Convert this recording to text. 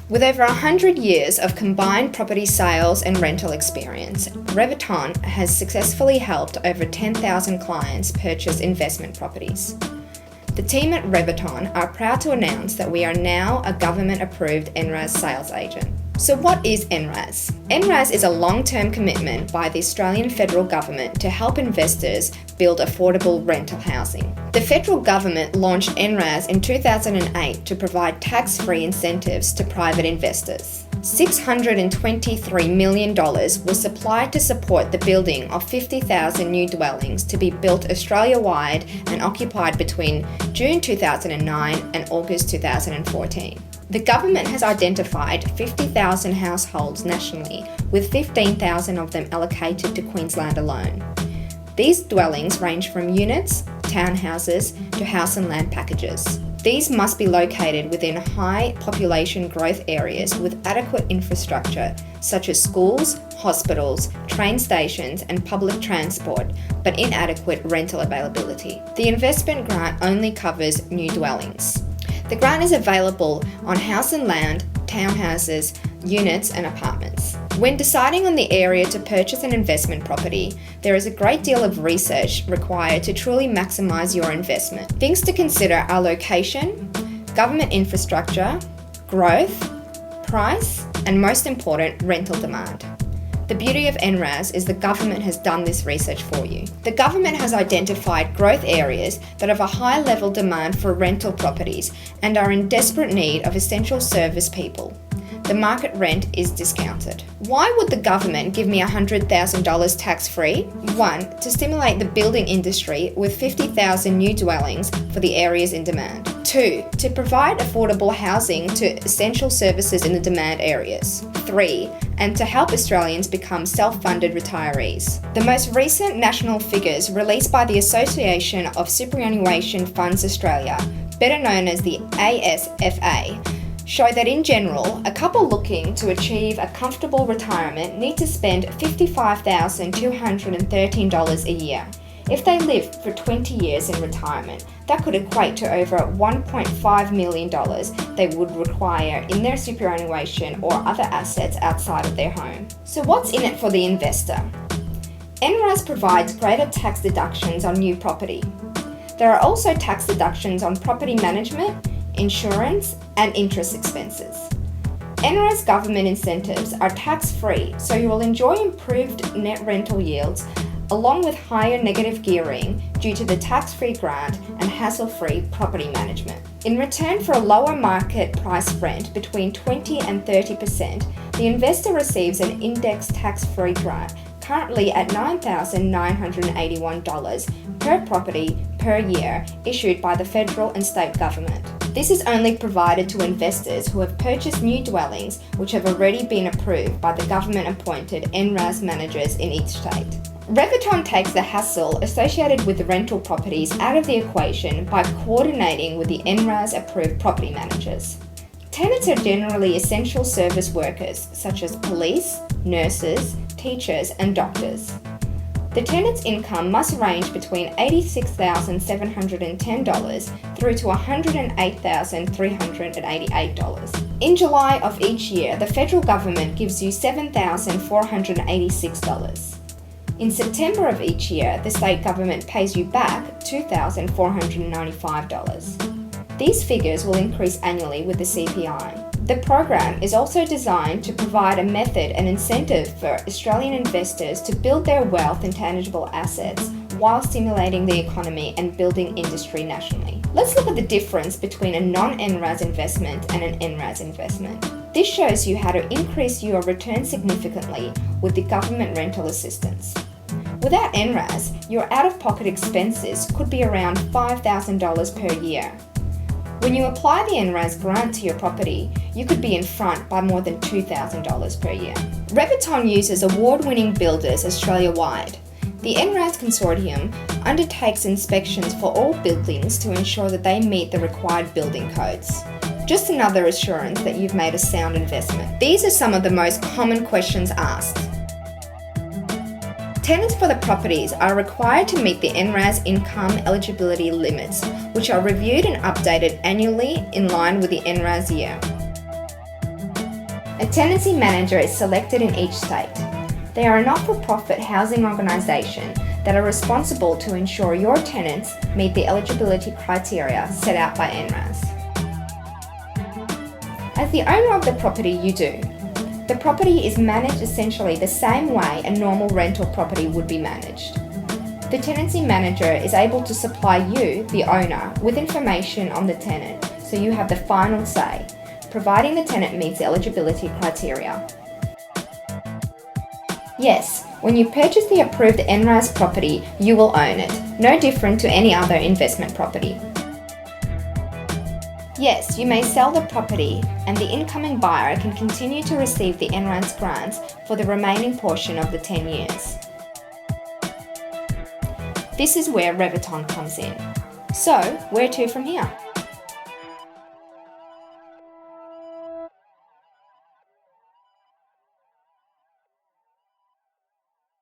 With over 100 years of combined property sales and rental experience, Reventon has successfully helped over 10,000 clients purchase investment properties. The team at Reventon are proud to announce that we are now a government-approved NRAS sales agent. So what is NRAS? NRAS is a long-term commitment by the Australian federal government to help investors build affordable rental housing. The federal government launched NRAS in 2008 to provide tax-free incentives to private investors. $623 million was supplied to support the building of 50,000 new dwellings to be built Australia-wide and occupied between June 2009 and August 2014. The government has identified 50,000 households nationally, with 15,000 of them allocated to Queensland alone. These dwellings range from units, townhouses, to house and land packages. These must be located within high population growth areas with adequate infrastructure such as schools, hospitals, train stations and public transport, but inadequate rental availability. The investment grant only covers new dwellings. The grant is available on house and land, townhouses, units and apartments. When deciding on the area to purchase an investment property, there is a great deal of research required to truly maximise your investment. Things to consider are location, government infrastructure, growth, price, and most important, rental demand. The beauty of NRAS is the government has done this research for you. The government has identified growth areas that have a high level demand for rental properties and are in desperate need of essential service people. The market rent is discounted. Why would the government give me $100,000 tax-free? 1. To stimulate the building industry with 50,000 new dwellings for the areas in demand. 2. To provide affordable housing to essential services in the demand areas. 3. And to help Australians become self-funded retirees. The most recent national figures released by the Association of Superannuation Funds Australia, better known as the ASFA, show that in general, a couple looking to achieve a comfortable retirement need to spend $55,213 a year. If they live for 20 years in retirement, that could equate to over $1.5 million they would require in their superannuation or other assets outside of their home. So what's in it for the investor? NRAS provides greater tax deductions on new property. There are also tax deductions on property management, insurance, and interest expenses. NRAS government incentives are tax-free, so you will enjoy improved net rental yields along with higher negative gearing due to the tax-free grant and hassle-free property management. In return for a lower market price rent between 20 and 30%, the investor receives an index tax-free grant currently at $9,981 per property per year issued by the federal and state government. This is only provided to investors who have purchased new dwellings which have already been approved by the government-appointed NRAS managers in each state. Reventon takes the hassle associated with rental properties out of the equation by coordinating with the NRAS-approved property managers. Tenants are generally essential service workers such as police, nurses, teachers and doctors. The tenant's income must range between $86,710 through to $108,388. In July of each year, the federal government gives you $7,486. In September of each year, the state government pays you back $2,495. These figures will increase annually with the CPI. The program is also designed to provide a method and incentive for Australian investors to build their wealth in tangible assets while stimulating the economy and building industry nationally. Let's look at the difference between a non-NRAS investment and an NRAS investment. This shows you how to increase your return significantly with the government rental assistance. Without NRAS, your out-of-pocket expenses could be around $5,000 per year. When you apply the NRAS grant to your property, you could be in front by more than $2,000 per year. Reventon uses award-winning builders Australia-wide. The NRAS Consortium undertakes inspections for all buildings to ensure that they meet the required building codes. Just another assurance that you've made a sound investment. These are some of the most common questions asked. Tenants for the properties are required to meet the NRAS income eligibility limits, which are reviewed and updated annually in line with the NRAS year. A tenancy manager is selected in each state. They are a not-for-profit housing organisation that are responsible to ensure your tenants meet the eligibility criteria set out by NRAS. As the owner of the property, you do. The property is managed essentially the same way a normal rental property would be managed. The tenancy manager is able to supply you, the owner, with information on the tenant, so you have the final say, providing the tenant meets the eligibility criteria. Yes, when you purchase the approved NRAS property, you will own it, no different to any other investment property. Yes, you may sell the property and the incoming buyer can continue to receive the NRAS grants for the remaining portion of the 10 years. This is where Reventon comes in. So, where to from here?